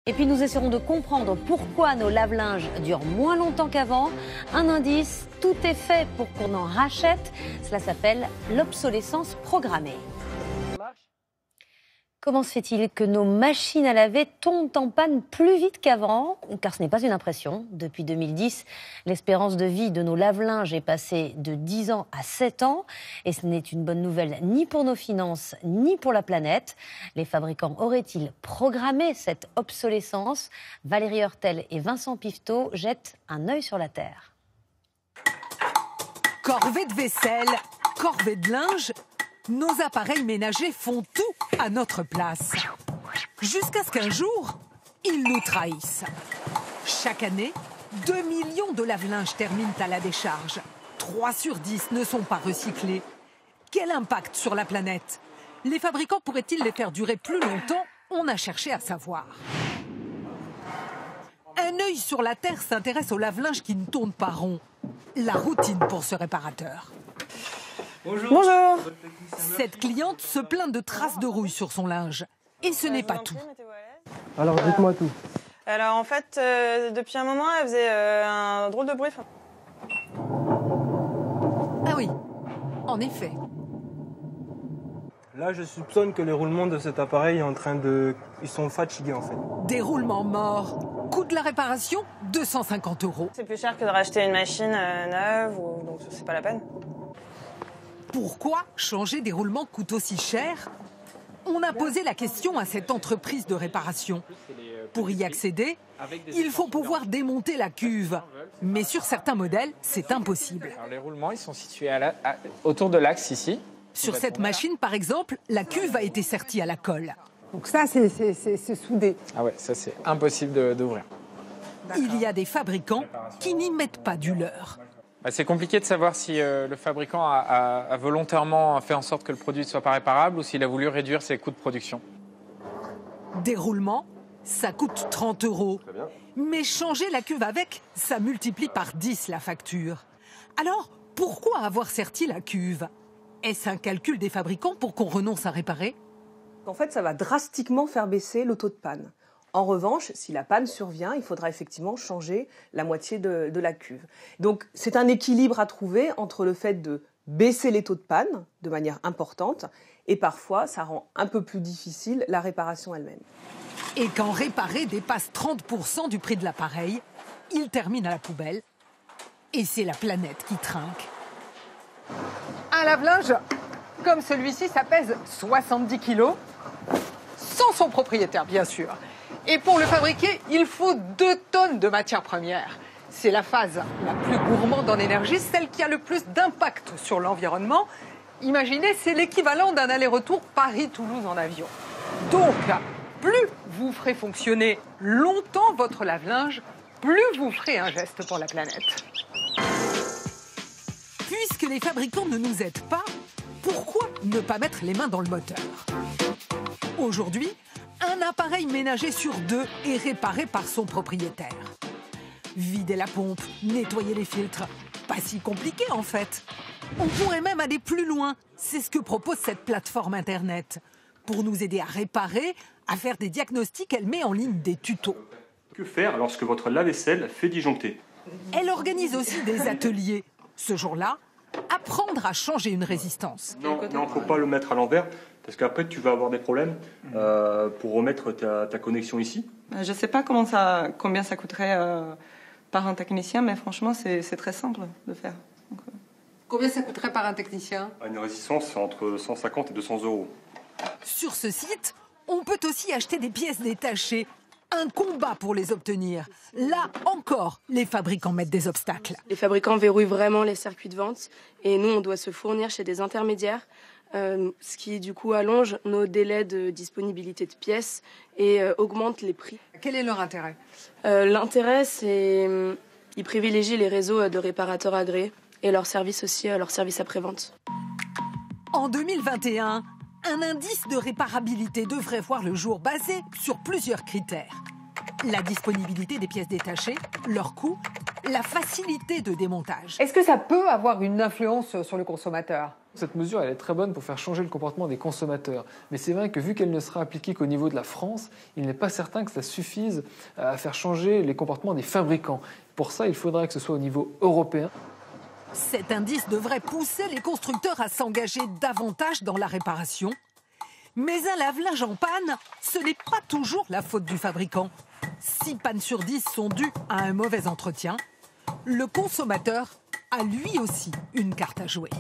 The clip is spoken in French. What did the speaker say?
Et puis nous essaierons de comprendre pourquoi nos lave-linges durent moins longtemps qu'avant. Un indice, tout est fait pour qu'on en rachète. Cela s'appelle l'obsolescence programmée. Comment se fait-il que nos machines à laver tombent en panne plus vite qu'avant? Car ce n'est pas une impression. Depuis 2010, l'espérance de vie de nos lave-linges est passée de 10 ans à 7 ans. Et ce n'est une bonne nouvelle ni pour nos finances, ni pour la planète. Les fabricants auraient-ils programmé cette obsolescence? Valérie Heurtel et Vincent Piveteau jettent un œil sur la Terre. Corvée de vaisselle, corvée de linge, nos appareils ménagers font tout à notre place. Jusqu'à ce qu'un jour, ils nous trahissent. Chaque année, 2 millions de lave-linges terminent à la décharge. 3 sur 10 ne sont pas recyclés. Quel impact sur la planète? Les fabricants pourraient-ils les faire durer plus longtemps? On a cherché à savoir. Un œil sur la Terre s'intéresse aux lave-linges qui ne tournent pas rond. La routine pour ce réparateur. Bonjour. Bonjour. Cette cliente se plaint de traces de rouille sur son linge. Et ce n'est pas tout. Alors, dites-moi tout. Alors, en fait, depuis un moment, elle faisait un drôle de bruit. Ah oui, en effet. Là, je soupçonne que les roulements de cet appareil ils sont fatigués, en fait. Des roulements morts. Coût de la réparation, 250 €. C'est plus cher que de racheter une machine neuve, donc c'est pas la peine. Pourquoi changer des roulements coûte aussi cher? On a posé la question à cette entreprise de réparation. Pour y accéder, il faut pouvoir démonter la cuve. Mais sur certains modèles, c'est impossible. Alors, les roulements, ils sont situés autour de l'axe ici. Sur cette machine, par exemple, la cuve a été sertie à la colle. Donc ça, c'est soudé. Ah ouais, ça c'est impossible d'ouvrir. Il y a des fabricants qui n'y mettent pas du leur. C'est compliqué de savoir si le fabricant a volontairement fait en sorte que le produit ne soit pas réparable ou s'il a voulu réduire ses coûts de production. Des roulements, ça coûte 30 €. Mais changer la cuve avec, ça multiplie par 10 la facture. Alors, pourquoi avoir serti la cuve? Est-ce un calcul des fabricants pour qu'on renonce à réparer? En fait, ça va drastiquement faire baisser le taux de panne. En revanche, si la panne survient, il faudra effectivement changer la moitié de la cuve. Donc, c'est un équilibre à trouver entre le fait de baisser les taux de panne de manière importante et parfois, ça rend un peu plus difficile la réparation elle-même. Et quand réparer dépasse 30% du prix de l'appareil, il termine à la poubelle et c'est la planète qui trinque. Un lave-linge comme celui-ci, ça pèse 70 kilos, sans son propriétaire, bien sûr. Et pour le fabriquer, il faut 2 tonnes de matières premières. C'est la phase la plus gourmande en énergie, celle qui a le plus d'impact sur l'environnement. Imaginez, c'est l'équivalent d'un aller-retour Paris-Toulouse en avion. Donc, plus vous ferez fonctionner longtemps votre lave-linge, plus vous ferez un geste pour la planète. Puisque les fabricants ne nous aident pas, pourquoi ne pas mettre les mains dans le moteur? Aujourd'hui, un appareil ménager sur 2 est réparé par son propriétaire. Vider la pompe, nettoyer les filtres, pas si compliqué en fait. On pourrait même aller plus loin, c'est ce que propose cette plateforme internet. Pour nous aider à réparer, à faire des diagnostics, elle met en ligne des tutos. Que faire lorsque votre lave-vaisselle fait disjoncter? Elle organise aussi des ateliers. Ce jour-là, apprendre à changer une résistance. Non, il ne faut pas le mettre à l'envers, parce qu'après tu vas avoir des problèmes pour remettre ta connexion ici. Je ne sais pas combien ça coûterait par un technicien, mais franchement, c'est très simple de faire. Donc, Combien ça coûterait par un technicien? Une résistance entre 150 et 200 €. Sur ce site, on peut aussi acheter des pièces détachées. Un combat pour les obtenir. Là encore, les fabricants mettent des obstacles. Les fabricants verrouillent vraiment les circuits de vente et nous, on doit se fournir chez des intermédiaires, ce qui du coup allonge nos délais de disponibilité de pièces et augmente les prix. Quel est leur intérêt? L'intérêt, c'est qu'ils privilégient les réseaux de réparateurs agréés et leur service aussi, leur service après-vente. En 2021, un indice de réparabilité devrait voir le jour basé sur plusieurs critères. La disponibilité des pièces détachées, leur coût, la facilité de démontage. Est-ce que ça peut avoir une influence sur le consommateur? Cette mesure, elle est très bonne pour faire changer le comportement des consommateurs. Mais c'est vrai que vu qu'elle ne sera appliquée qu'au niveau de la France, il n'est pas certain que ça suffise à faire changer les comportements des fabricants. Pour ça, il faudrait que ce soit au niveau européen. Cet indice devrait pousser les constructeurs à s'engager davantage dans la réparation. Mais un lave-linge en panne, ce n'est pas toujours la faute du fabricant. 6 pannes sur 10 sont dues à un mauvais entretien. Le consommateur a lui aussi une carte à jouer.